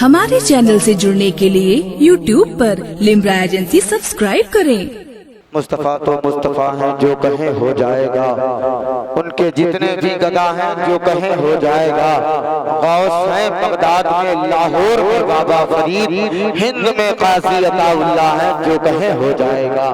ہمارے چینل سے جڑنے کے لیے YouTube پر لمرا ایجنسی سبسکرائب کریں۔ مصطفیٰ تو مصطفیٰ ہیں جو کہیں ہو جائے گا، ان کے جتنے بھی گدا ہیں جو کہیں ہو جائے گا۔ غوث ہیں بغداد میں، لاہور میں بابا فرید، ہند میں قاضی عطا اللہ ہے جو کہیں ہو جائے گا،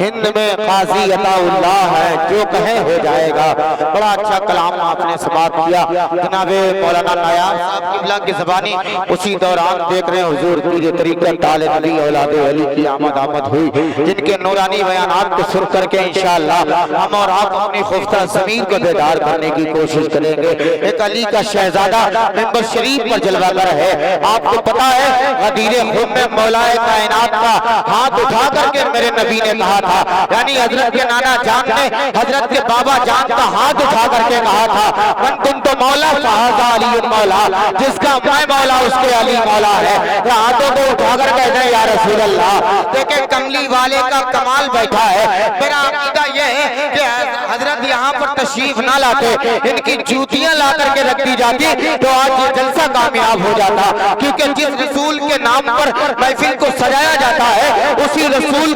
ہند میں قاضی عطا اللہ ہے جو کہیں ہو جائے گا۔ بڑا اچھا کلام آپ نے سماعت کیا جناب مولانا نایاب صاحب قبلہ کی زبانی۔ اسی دوران دیکھ رہے ہیں حضور کی طریقت تال نبی اولاد علی کی آمد ہوئی، جن کے نورانی بیانات کو سن کر کے انشاءاللہ ہم اور آپ اپنی خفتہ ضمیر کو بیدار کرنے کی کوشش کریں گے۔ ایک علی کا شہزادہ منبر شریف پر جلوہ گر ہے۔ آپ کو پتا ہے غدیر خون میں مولا کائنات کا ہاتھ اٹھا کر کے میرے نبی نے کہا تھا، یعنی حضرت کے نانا جان نے حضرت کے بابا جان کا ہاتھ اٹھا کر کے کہا تھا، من کنت مولا فہذا علی مولا، جس کا میں مولا اس کے علی مولا ہے۔ ہاتھوں کو اٹھا کر کہتے ہیں یا رسول اللہ۔ دیکھیں کملی والے کا کمال بیٹھا ہے۔ میرا عقیدہ یہ ہے کہ حضرت یہاں پر تشریف نہ لاتے، ان کی جوتیاں لا کر کے رکھ دی جاتی تو آج یہ جلسہ کامیاب ہو جاتا، کیونکہ جس رسول کے نام پر محفل کو سجایا جاتا ہے اسی رسول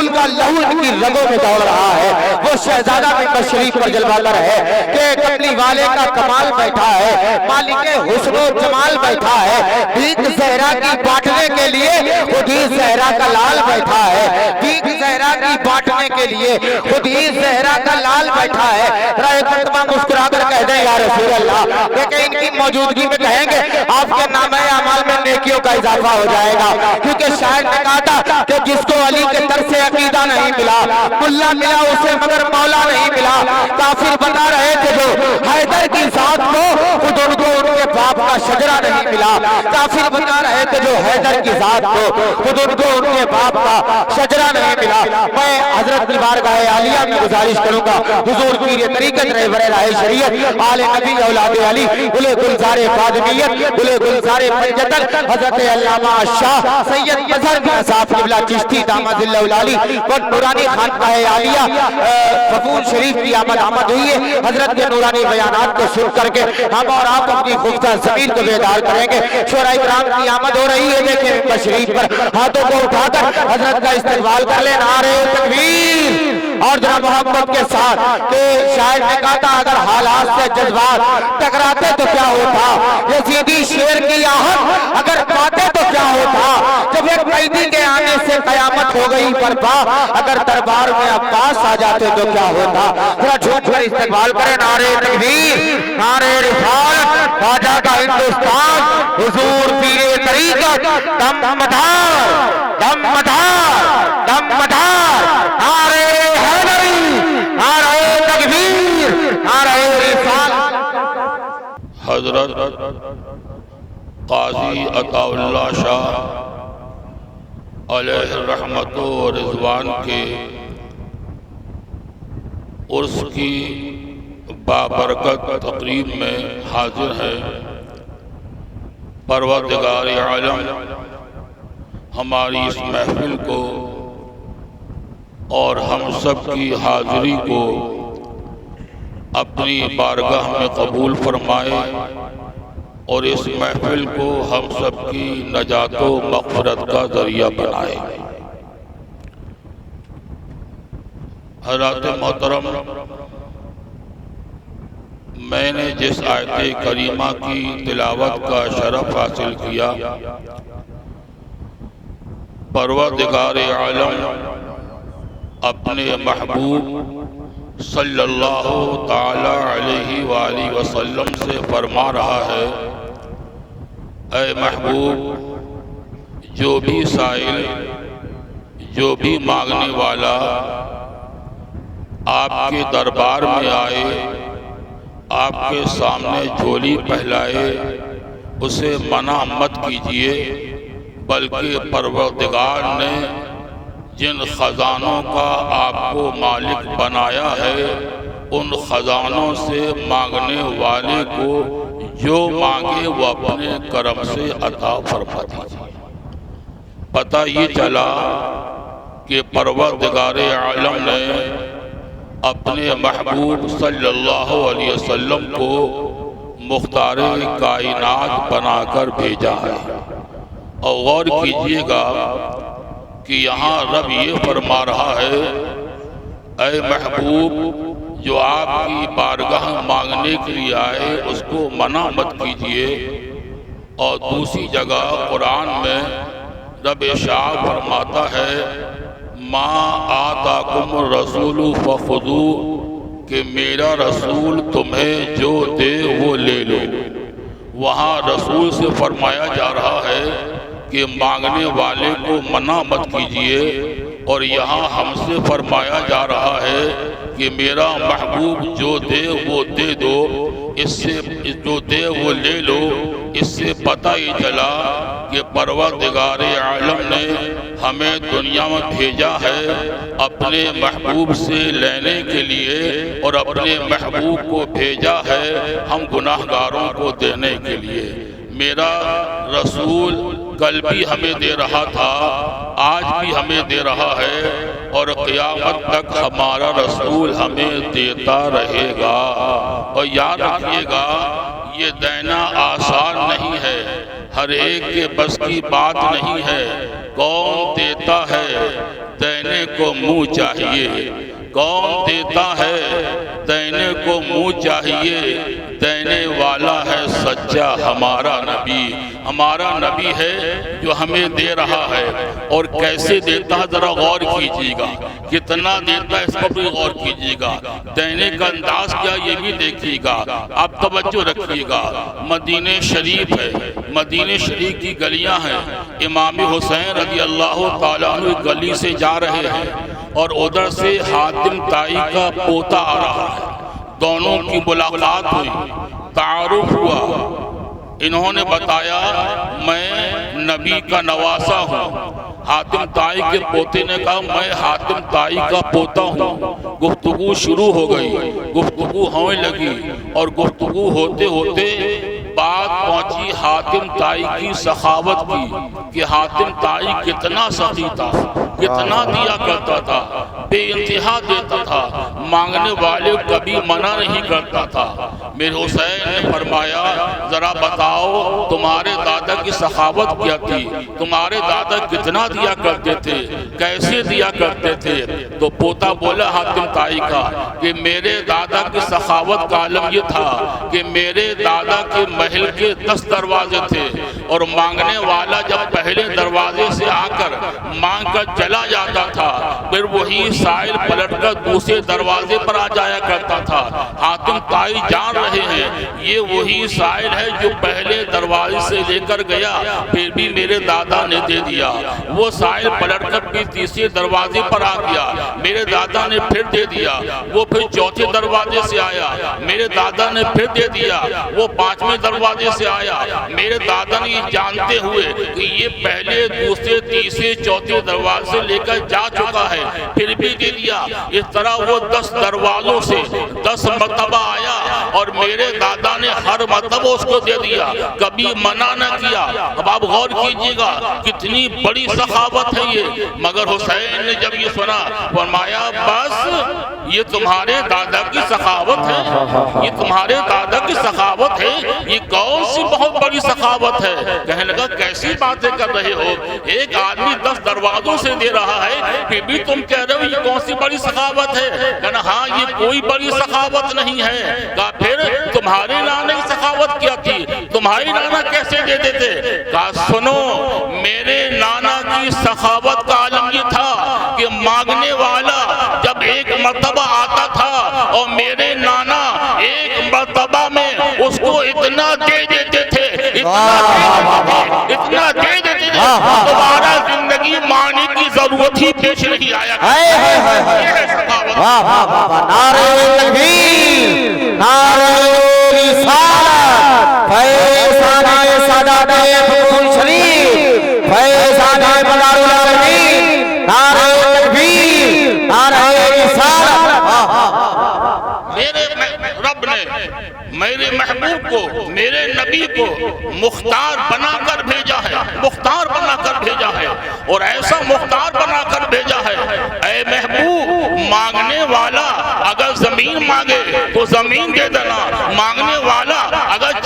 کا لہو ان کی رگوں میں دوڑ رہا ہے۔ وہ شہزادہ منبر شریف پر جلوہ گر ہے کہ کملی والے کا کمال بیٹھا ہے، مالک حسن و جمال بیٹھا ہے، بھیک زہرا کی بانٹنے کے لیے خود ہی زہرا کا لال بیٹھا ہے، بھیک زہرا کی بانٹنے کے لیے خود ہی زہرا کا لال بیٹھا ہے۔ رائے مرتبہ مسکرا کر کہہ دیں یا رسول اللہ۔ دیکھیں ان کی موجودگی میں کہیں گے آپ کے نامہ اعمال میں نیکیوں کا اضافہ ہو جائے گا، کیونکہ شاعر نے کہا تھا کہ جس کو علی کے در سے عقیدہ نہیں ملا، ملا ملا اسے مگر مولا نہیں ملا۔ کافر بتا رہے تھے جو حیدر کی ذات کو خود ان کو ان کے باپ کا شجرہ نہیں ملا۔ کافر بتا رہے تھے جو حیدر کی ذات کو خود ان کو ان کے باپ کا شجرہ نہیں ملا۔ میں حضرت کی بارگاہ عالیہ میں گزارش کروں گا حضور پیر طریقت رہبر راہ شریعت آل نبی اولاد علی گلے گلزار فاطمیت گلے گلزار پنجتن حضرت علامہ شاہ سید مظہر بن صاحب قبلہ چشتی دامت اللہ العالی و نورانی خانقاہ عالیہ غفور شریف کی آمد ہوئی ہے۔ حضرت کے نورانی بیانات کو سن کر کے ہم اور آپ اپنی خفتہ ضمیر کو بیدار کریں گے۔ شورا اکرام کی آمد ہو رہی ہے، دیکھیں منبر شریف پر ہاتھوں کو اٹھا کر حضرت کا استقبال کر لیں، نعرہ تکبیر اور ذرا محبت کے ساتھ کہ شاعر نے کہا تھا اگر حالات سے جذبات ٹکراتے تو کیا ہوتا، یزیدی شیر کی آہت اگر پاتے تو کیا ہوتا، جب ایک قیدی کے آنے سے قیامت ہو گئی برپا، اگر دربار میں عباس آ جاتے تو کیا ہوتا۔ ذرا جھوٹ کر استقبال کریں، نعرہ تکبیر، نعرہ رسالت، خواجہ کا ہندوستان، حضور پیر طریقت، دم مدار دم مدار دم مدار، نعرہ حیدری، نعرہ تکبیر، نعرہ رسالت۔ حضرت قاضی عطا اللہ شاہ علیہ رحمت و رضوان کے عرس کی بابرکت تقریب میں حاضر ہے۔ پروردگار عالم ہماری اس محفل کو اور ہم سب کی حاضری کو اپنی بارگاہ میں قبول فرمائے اور اس محفل کو ہم سب کی نجات و مغفرت کا ذریعہ بنائے۔ حضرات محترم، میں نے جس آیت کریمہ کی تلاوت کا شرف حاصل کیا، پروردگار عالم اپنے محبوب صلی اللہ تعالی علیہ وآلہ وسلم سے فرما رہا ہے، اے محبوب، جو بھی سائل، جو بھی مانگنے والا آپ کے دربار میں آئے، آپ کے سامنے جھولی پہلائے، اسے منع مت کیجیے، بلکہ پروردگار نے جن خزانوں کا آپ کو مالک بنایا ہے ان خزانوں سے مانگنے والے کو جو مانگے وہ اپنے کرم سے عطا فرما دیجیے۔ پتہ یہ چلا کہ پروردگار عالم نے اپنے محبوب صلی اللہ علیہ وسلم کو مختار کائنات بنا کر بھیجا ہے۔ اور غور کیجئے گا کہ یہاں رب یہ فرما رہا ہے، اے محبوب جو آپ کی بارگاہ مانگنے کے لیے آئے اس کو منع مت کیجئے۔ اور دوسری جگہ قرآن میں رب ارشاد فرماتا ہے، ما آتاکم الرسول فخذوہ، کہ میرا رسول تمہیں جو دے وہ لے لو۔ وہاں رسول سے فرمایا جا رہا ہے کہ مانگنے والے کو منع مت کیجئے، اور یہاں ہم سے فرمایا جا رہا ہے کہ میرا محبوب جو دے وہ دے دو، اس سے جو دے وہ لے لو۔ اس سے پتہ ہی چلا کہ پروردگار عالم نے ہمیں دنیا میں بھیجا ہے اپنے محبوب سے لینے کے لیے، اور اپنے محبوب کو بھیجا ہے ہم گناہگاروں کو دینے کے لیے۔ میرا رسول کل بھی ہمیں دے رہا تھا، آج بھی ہمیں دے رہا ہے، اور قیامت تک ہمارا رسول ہمیں دیتا رہے گا۔ اور یاد رکھیے گا یہ دینا آسان نہیں ہے، ہر ایک کے بس کی بات نہیں ہے۔ کون دیتا ہے دینے کو منہ چاہیے، کون دیتا ہے دینے کو منہ چاہیے۔ دینے والا ہے سچا ہمارا نبی، ہمارا نبی ہے جو ہمیں دے رہا ہے۔ اور کیسے دیتا ہے ذرا غور کیجیے گا، کتنا دیتا ہے اس پر بھی غور کیجیے گا، دینے کا انداز کیا یہ بھی دیکھیے گا۔ آپ توجہ رکھیے گا، مدینہ شریف ہے، مدینہ شریف کی گلیاں ہیں، امام حسین رضی اللہ تعالیٰ عنہ گلی سے جا رہے ہیں، اور ادھر سے حاتم طائی کا پوتا آ رہا ہے۔ دونوں کی ملاقات ہوئی، تعارف ہوا۔ انہوں نے بتایا میں نبی کا نواسا ہوں۔ حاتم طائی کے پوتے نے کہا میں حاتم طائی کا پوتا ہوں۔ گفتگو شروع ہو گئی، گفتگو ہونے لگی، اور گفتگو ہوتے ہوتے بات پہنچی حاتم طائی کی سخاوت کی، کہ حاتم طائی کتنا سخی تھا، کتنا دیا کرتا تھا، بے انتہا دیتا تھا، مانگنے والے کبھی منع نہیں کرتا تھا۔ میرے حسین نے فرمایا ذرا بتاؤ تمہارے دادا کی سخاوت کیا تھی، تمہارے دادا کتنا دیا کرتے تھے، کیسے دیا کرتے تھے؟ تو پوتا بولا حاتم طائی کا کہ میرے دادا کی سخاوت کا عالم یہ تھا کہ میرے دادا کے محل کے 10 دروازے تھے، اور مانگنے والا جب پہلے دروازے سے آ کر مانگ کر چلا جاتا تھا پھر وہی سائل پلٹ کر دوسرے دروازے پر آ جایا کرتا تھا۔ حاتم طائی جان رہے ہیں یہ وہی سائل ہے جو پہلے دروازے سے لے کر گیا، پھر بھی میرے دادا نے دے دیا۔ وہ سائل پلٹ کر بھی تیسرے دروازے پر آ گیا، میرے دادا نے پھر دے دیا۔ وہ پھر چوتھے دروازے سے آیا، میرے دادا نے پھر دے دیا۔ وہ 5ویں دروازے سے آیا، میرے دادا نے جانتے ہوئے کہ یہ پہلے دوسرے تیسرے چوتھے دروازے سے لے کر جا چکا ہے پھر بھی دے دیا۔ اس طرح وہ 10 دروازوں سے 10 مرتبہ آیا، اور میرے دادا نے ہر مرتبہ اس کو دے دیا، کبھی منع نہ کیا۔ اب آپ غور کیجئے گا کتنی بڑی سخاوت ہے یہ۔ مگر حسین نے جب یہ سنا فرمایا بس یہ تمہارے دادا کی سخاوت ہے، یہ تمہارے دادا کی سخاوت ہے، یہ کون سی بہت بڑی سخاوت ہے؟ کہنے لگا کیسی باتیں کر رہے ہو، ایک آدمی 10 دروازوں سے دے رہا ہے پھر بھی تم کہہ رہے ہو یہ کون سی بڑی سخاوت ہے؟ کہنا ہاں یہ کوئی بڑی سخاوت نہیں ہے۔ کہا پھر تمہارے نانا کی سخاوت کیا تھی، تمہاری نانا کیسے دیتے تھے؟ کہا سنو میرے نانا کی سخاوت کا عالم یہ تھا کہ مانگنے والا جب ایک مرتبہ آتا تھا اور میرے نانا ایک مرتبہ میں اس کو اتنا دے دیتے تھے، اتنا دے دیتے تھے دوبارہ زندگی ماننے کی ضرورت ہی پیش نہیں آیا۔ نعرہ تکبیر، نعرہ رسالت، فیضانہ سادات فضول شریف، فیضانہ مدار العالمین، نعرہ تکبیر، نعرہ رسالت۔ میرے رب نے میرے محبوب کو، میرے نبی کو مختار بنا کر بھیجا ہے، مختار بنا کر بھیجا ہے، اور ایسا مختار بنا کر بھیجا ہے۔ اے محبوب مانگنے والا اگر زمین مانگے تو زمین دے دینا، مانگنے والا اگر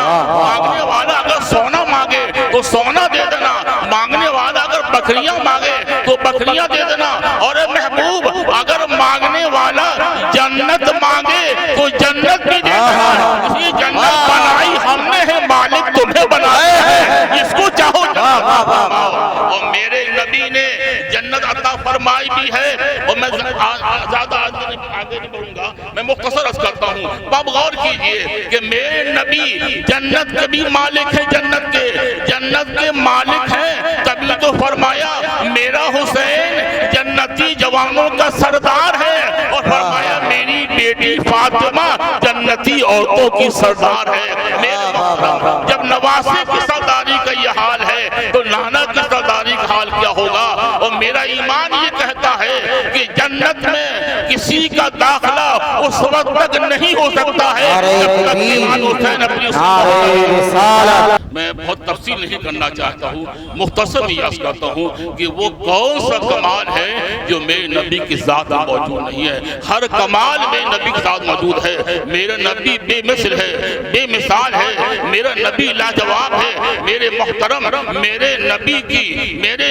مانگنے والا اگر سونا مانگے تو سونا دے دینا، مانگنے والا اگر بکریاں مانگے تو بکریاں دے دینا، اور اے محبوب اگر مانگنے والا جنت مانگے تو جنت بھی دے دینا۔ اسی جنت بنائی ہم نے ہے، مالک تمہیں بنایا ہے، جس کو چاہو اور میرے نبی نے جنت عطا فرمائی بھی ہے۔ اور میں زیادہ آگے نہیں بڑھوں گا، میں مختصر عرض کرتا ہوں، اب غور کیجئے کہ میرے نبی جنت کے بھی مالک ہیں، جنت کے مالک ہیں، تبھی تو فرمایا میرا حسین جنتی جوانوں کا سردار ہے، اور فرمایا میری بیٹی فاطمہ جنتی عورتوں کی سردار ہے۔ میرے محترم، جب نواسے کی سرداری کا یہ حال ہے تو نانا کی سرداری کا حال کیا ہوگا؟ اور میرا ایمان یہ کہتا ہے کہ جنت میں کسی کا داخلہ اس وقت تک نہیں ہو سکتا ہے جب تک امام حسین اپنی میں بہت تفصیل نہیں کرنا چاہتا ہوں، مختصر ہی عرض کرتا ہوں کہ وہ کون سا کمال ہے جو میرے نبی کی ذات میں موجود نہیں ہے۔ ہر کمال میرے نبی کی ذات موجود ہے۔ میرا نبی بے مثل ہے، بے مثال ہے، میرا نبی لاجواب ہے۔ میرے محترم، میرے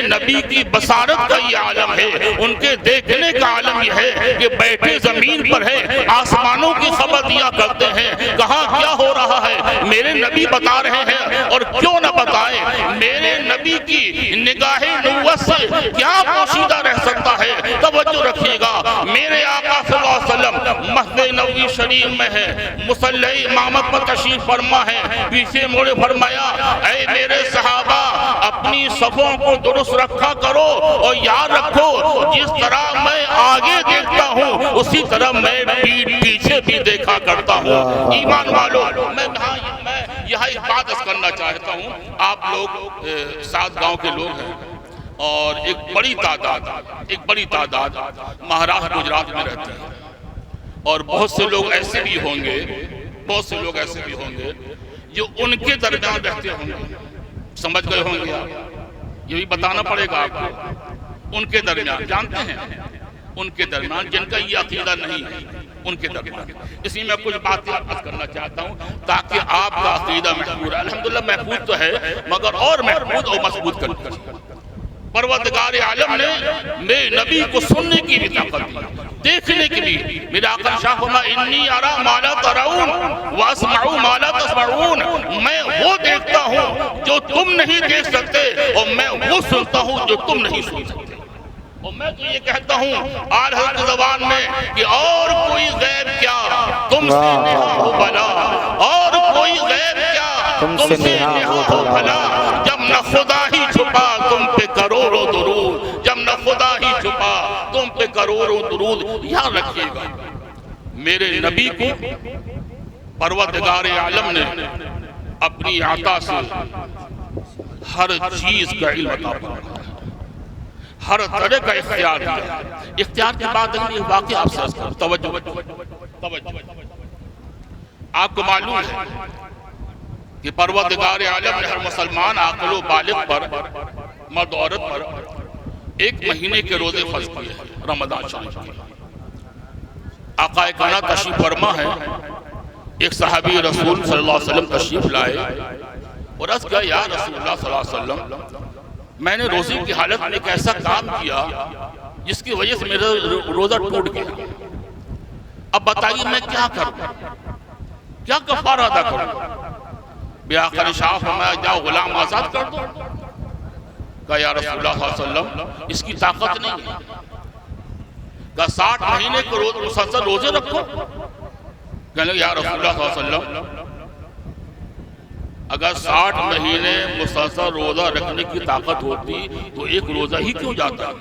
نبی کی بصارت کا یہ عالم ہے، ان کے دیکھنے کا عالم یہ ہے کہ بیٹھے زمین پر ہے، آسمانوں کی خبر دیا کرتے ہیں کہاں کیا ہو رہا ہے، میرے نبی بتا رہے ہیں، اور کیوں نہ بتائیں، میرے نبی کی نگاہ نبوت سے کیا پوشیدہ رہ سکتا ہے۔ توجہ رکھیے گا، میرے آقا صلی اللہ علیہ وسلم مسجد نبوی شریف میں ہے، مصلی امامت پر تشریف فرما ہے، پیچھے موڑے فرمایا اے میرے صحابہ اپنی صفوں کو درست رکھا کرو، اور یاد رکھو جس طرح میں آگے دیکھتا ہوں اسی طرح میں پیچھے بھی دیکھا کرتا ہوں۔ ایمان والو، میں یہاں ایک بات اس کرنا چاہتا ہوں، آپ لوگ 7 گاؤں کے لوگ ہیں، اور ایک بڑی تعداد مہاراشٹر گجرات میں رہتے ہیں، اور بہت سے لوگ ایسے بھی ہوں گے جو ان کے درمیان رہتے ہوں گے، سمجھ گئے ہوں گے آپ، یہ بھی بتانا پڑے گا آپ کو، ان کے درمیان جانتے ہیں، ان کے درمیان جن کا یہ عقیدہ نہیں ہے، ان کے درمیان اسی میں کچھ باتیں عرض کرنا چاہتا ہوں تاکہ آپ کا عقیدہ محفوظ ہے۔ الحمدللہ محفوظ تو ہے، مگر اور محفوظ اور مضبوط کرنا چاہیے۔ پروردگار عالم نے میرے نبی کو سننے کی بھی طاقت دی، دیکھنے کی بھی۔ میرا آقا شاہ فرمایا انی ارا ما لا ترون واسمع ما لا تسمعون، میں وہ دیکھتا ہوں جو تم نہیں دیکھ سکتے، اور میں وہ سنتا ہوں جو تم نہیں سن سکتے۔ اور میں تو یہ کہتا ہوں آل حضرت زبان میں کہ اور کوئی غیب کیا تم سے نہا ہو بھلا، اور کوئی غیب کیا تم سے نہا ہو بھلا، جب نہ خدا ہی چھپا تم پہ کروڑوں درود، جب نہ خدا ہی چھپا تم پہ کروڑوں درود۔ یاد رکھیے گا، میرے نبی کو پروردگار عالم نے اپنی عطا سے ہر چیز کا علم عطا فرمایا، ہر طرح کا اختیار دیا۔ اختیار کے بعد اگر یہ واقعہ آپ سے عرض کروں، توجہ، آپ کو معلوم ہے کہ پروردگار عالم نے ہر مسلمان عاقل و بالغ پر، مرد عورت پر 1 مہینے کے روزے فرض کیے ہیں، رمضان شریف کے۔ آقا کائنات تشریف فرما ہے، ایک صحابی رسول صلی اللہ علیہ وسلم تشریف لائے اور عرض کیا یا رسول اللہ صلی اللہ علیہ وسلم میں نے روزے کی حالت میں ایک ایسا کام کیا جس کی وجہ سے میرا روزہ ٹوٹ گیا، اب بتائیے میں کیا کروں، کیا کفارہ ادا کروں؟ بے آقا نے شاہ فرمایا جاؤ غلام آزاد کر دو۔ کہا یا رسول اللہ صلی اللہ علیہ وسلم اس کی طاقت نہیں ہے۔ کہا 60 مہینے کو مسلسل روزے رکھو۔ کہنے لگے یا رسول اللہ صلی اللہ علیہ وسلم اگر 60 مہینے مسلسل روزہ رکھنے کی طاقت ہوتی تو ایک روزہ ہی کیوں جاتا ہے؟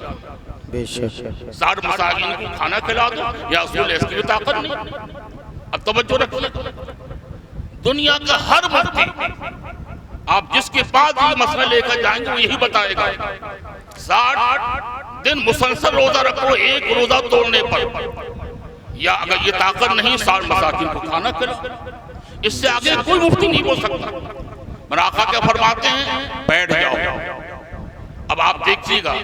60 مساکین کو کھانا کھلا دو، یا رسول اس کی بھی طاقت نہیں۔ اب توجہ رکھیے، دنیا کا ہر مفتی آپ جس کے پاس یہ مسئلہ لے کر جائیں گے وہ یہی بتائے گا 60 دن مسلسل روزہ رکھو، ایک روزہ توڑنے پر، یا اگر یہ طاقت نہیں 60 مساکین کو کھانا کھلا۔ اس سے آگے کوئی مفتی نہیں بول سکتا۔ میرا آقا کیا فرماتے ہیں؟ بیٹھ جاؤ۔ اب آپ دیکھیے گا،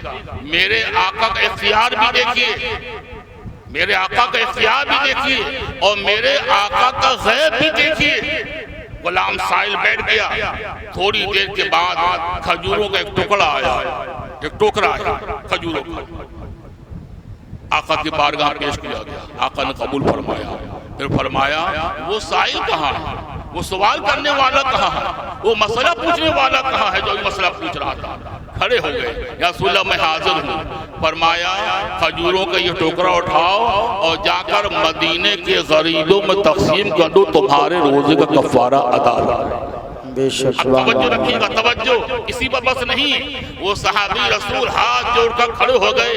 میرے آقا کا اختیار بھی دیکھیے، میرے آقا کا اختیار بھی دیکھیے، اور میرے آقا کا غیب بھی دیکھیے۔ غلام سائل بیٹھ گیا. تھوڑی دیر کے بعد کھجوروں کا ایک ٹکڑا آیا, ایک ٹوکرا ہے کھجوروں کا. آقا کی بارگاہ پیش کیا گیا. آقا نے قبول فرمایا. پھر فرمایا وہ سائل کہاں ہے, وہ سوال کرنے والا کہاں ہے, وہ مسئلہ پوچھنے والا کہاں ہے جو مسئلہ پوچھ رہا تھا. کھڑے ہو گئے, یا رسول اللہ میں حاضر ہوں. فرمایا کھجوروں کا یہ ٹوکرا اٹھاؤ اور جا کر مدینے کے غریبوں میں تقسیم کر دو, تمہارے روزے کا کفارہ ادا کرو. بے شک. توجہ رکھیے گا, توجہ. اسی پر بس نہیں, وہ صحابی رسول ہاتھ جوڑ کر کھڑے ہو گئے.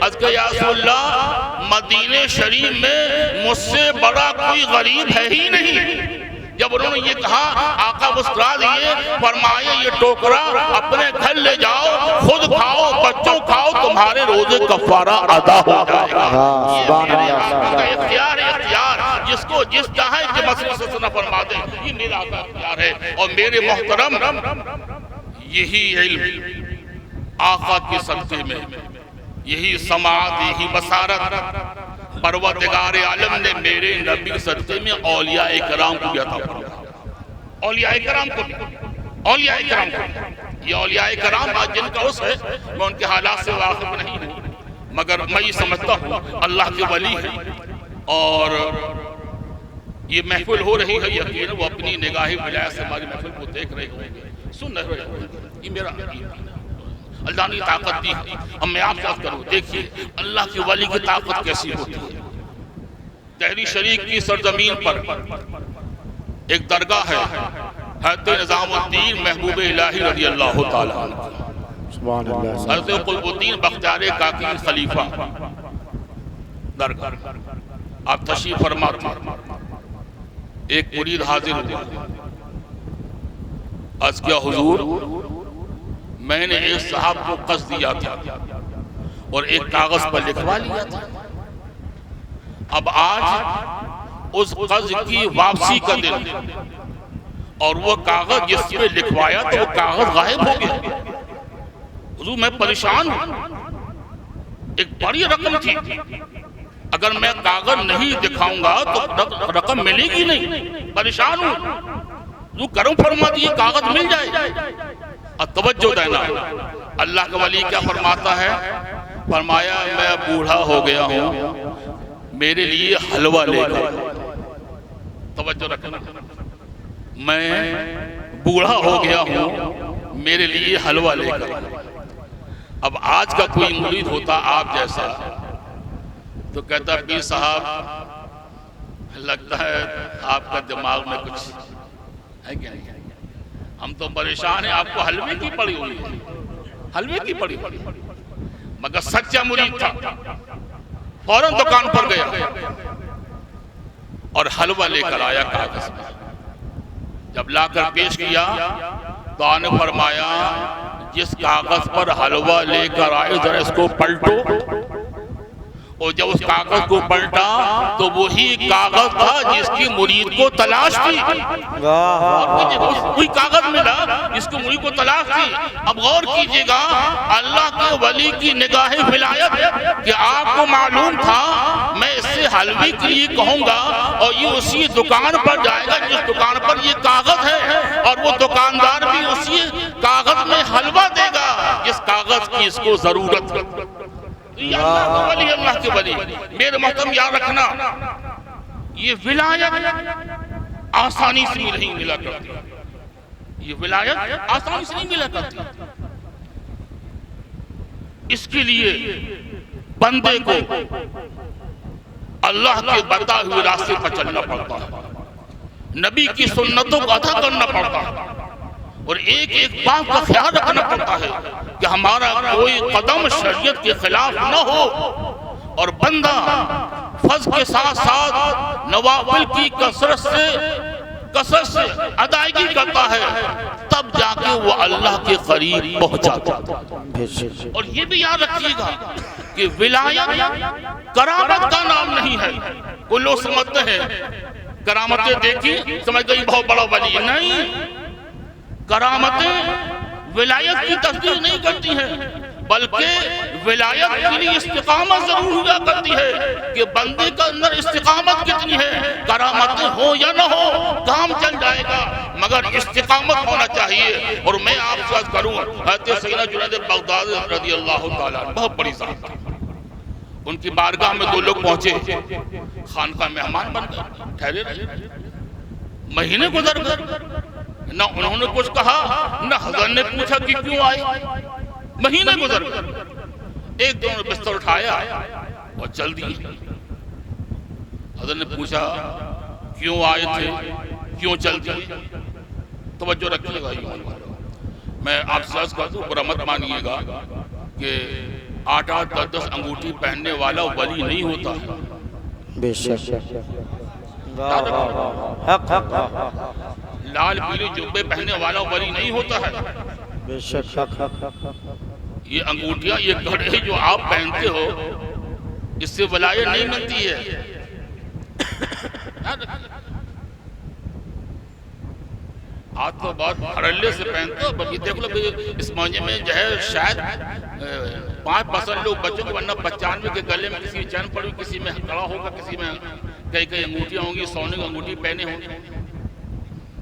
عرض کیا یا رسول اللہ مدینے شریف میں مجھ سے بڑا کوئی غریب ہے ہی نہیں. جب انہوں نے یہ کہا آقا مسکرا دیے. فرمایا یہ ٹوکرا اپنے گھر لے جاؤ, خود کھاؤ, بچوں کھاؤ, تمہارے روزے کفارہ ادا ہو جائے گا. یہ میرے آقا کا اختیار ہے, اختیار جس کو جس چاہے کہ مسئلہ سے سنا فرما دے, یہ میرا آقا اختیار ہے. اور میرے محترم یہی علم آقا کے صدقے میں, یہی سماعت, یہی بصارت پروردگار عالم نے میرے نبی صدقے میں اولیاء کرام کو بھی عطا فرمایا. اولیاء کرام کو بھی, اولیاء کرام کو بھی. یہ اولیاء کرام آج جن کا اس ہے, میں ان کے حالات سے واقف نہیں ہوں, مگر میں یہ سمجھتا ہوں اللہ کے ولی ہے. اور یہ محفل ہو رہی ہے, یقین وہ اپنی نگاہ ولایت سے ہماری محفل کو دیکھ رہے ہوں گے, سن رہے ہوں گے. یہ میرا اللہ نے طاقت دی ہے. اب میں آپ سے عرض کروں, دیکھیے اللہ کی ولی کی طاقت کیسی ہوتی ہے. تحریر شریف کی سرزمین پر ایک درگاہ ہے, حضرت نظام الدین محبوب الہی رضی اللہ تعالیٰ عنہ, حضرت قطب الدین بختیار کاکی خلیفہ درگاہ. آپ تشریف فرماتے ہیں. ایک مرید حاضر ہوا, عرض کیا حضور میں نے ایک صاحب کو قرض دیا تھا اور ایک کاغذ پر لکھوا لیا تھا. اب آج اس قرض کی واپسی کا دن, اور وہ کاغذ جس پہ لکھوایا تو وہ کاغذ غائب ہو گیا. حضور میں پریشان ہوں, ایک بڑی رقم تھی, اگر میں کاغذ نہیں دکھاؤں گا تو رقم ملے گی نہیں. پریشان ہوں, حضور کرم فرما دیے کاغذ مل جائے. توجہ دینا. اللہ کا ولی کیا فرماتا ہے, فرمایا میں بوڑھا ہو گیا ہوں, میرے لیے حلوہ لے کر. توجہ رکھنا, میں بوڑھا ہو گیا ہوں, میرے لیے حلوہ لے کر. اب آج کا کوئی مرید ہوتا آپ جیسا تو کہتا پیر صاحب لگتا ہے آپ کا دماغ میں کچھ ہے کیا نہیں, ہم تو پریشان ہیں, آپ کو حلوے کی پڑی ہوئی ہے, حلوے کی پڑی ہوئی. مگر سچا مرید تھا, فوراً دکان پر گیا اور حلوہ لے کر آیا کاغذ میں. جب لا کر پیش کیا تو آنے فرمایا جس کاغذ پر حلوہ لے کر آئے ذرا اس کو پلٹو. اور جب اس کاغذ کو پلٹا تو وہی کاغذ تھا جس کی مرید کو تلاش تھی. وہی کاغذ ملا جس کی مرید کو تلاش تھی. اب غور کیجئے گا, اللہ کے ولی کی نگاہ ولایت کہ آپ کو معلوم تھا میں اس سے حلوے کے لیے کہوں گا اور یہ اسی دکان پر جائے گا جس دکان پر یہ کاغذ ہے, اور وہ دکاندار بھی اسی کاغذ میں حلوہ دے گا جس کاغذ کی اس کو ضرورت ہے. یہ اللہ کا ولی, اللہ کے ولی. میرے محترم یاد رکھنا, یہ ولایت آسانی سے نہیں ملا کرتی, یہ ولایت آسانی سے نہیں ملا کرتی. اس کے لیے بندے کو اللہ کے بتائے ہوئے راستے پر چلنا پڑتا ہے, نبی کی سنتوں کو ادا کرنا پڑتا ہے, اور ایک ایک بات کا خیال رکھنا پڑتا ہے کہ ہمارا کوئی قدم شریعت کے خلاف نہ ہو, اور بندہ فرض کے ساتھ ساتھ نوافل کی کثرت سے ادائیگی کرتا ہے, تب جا کے وہ اللہ کے قریب پہنچاتا ہے. اور یہ بھی یاد رکھیے گا کہ ولایت کرامت کا نام نہیں ہے. کوئی لوگ سمجھتے ہیں کرامتیں دیکھی سمجھ گئی بہت بڑا ولی, نہیں. کرامتیں ولایت کی تصدیق نہیں کرتی ہیں, بلکہ ولایت کے لیے استقامت ضرور ہوا کرتی ہے کہ بندے کا اندر استقامت کتنی ہے. کرامتیں ہو یا نہ ہو, کام چل جائے گا مگر استقامت ہونا چاہیے۔ اور میں آپ سے عرض کروں حضرت سیدنا جنید بغدادی رضی اللہ تعالیٰ بہت بڑی ذات تھی، ان کی بارگاہ میں 2 لوگ پہنچے، خانقاہ مہمان بن گئے، ٹھہرے رہے، مہینے گزر گئے، نہ انہوں نے کچھ کہا نہ حضرت نے پوچھا کہ کیوں آئے، مہینے گزر گئے۔ ایک دونوں نے بستر اٹھایا اور چل دیے۔ حضرت نے پوچھا کیوں آئے تھے، کیوں چل دیے؟ توجہ رکھیے گا، میں آپ سے عرض کر دوں، برا مت مانیے گا کہ 8-8 10-10 انگوٹھی پہننے والا ولی نہیں ہوتا ہے۔ بے شک، لال پیلی جبے پہننے والا ولی نہیں ہوتا ہے۔ بے شک، یہ انگوٹھیاں، یہ گھڑے جو آپ پہنتے ہو، اس سے ولایت نہیں ملتی ہے۔ آپ تو بہت ہرلے سے پہنتے ہو، بس یہ دیکھ لو اس معاملے میں جو ہے شاید 5% لوگ بچوں کو، ورنہ 95 کے گلے میں کسی چین پڑی، کسی میں کڑا ہوگا، کسی میں کئی انگوٹھیاں ہوں گی، سونے کی انگوٹھی پہنے ہوں گے۔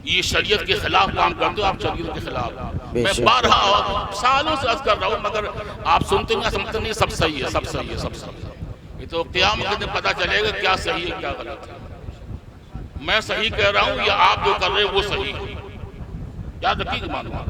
یہ شریعت کے خلاف کام کرتے ہو آپ، شریعت کے خلاف۔ میں بارہا سالوں سے عرض کر رہا ہوں مگر آپ سنتے نہیں، سمجھتے نہیں، سب صحیح ہے، سب صحیح ہے، سب صحیح ہے۔ یہ تو قیامت کے دن پتہ چلے گا کیا صحیح ہے کیا غلط ہے۔ میں صحیح کہہ رہا ہوں یا آپ جو کر رہے ہیں وہ صحیح ہے، یاد رکھیے کہ معلومات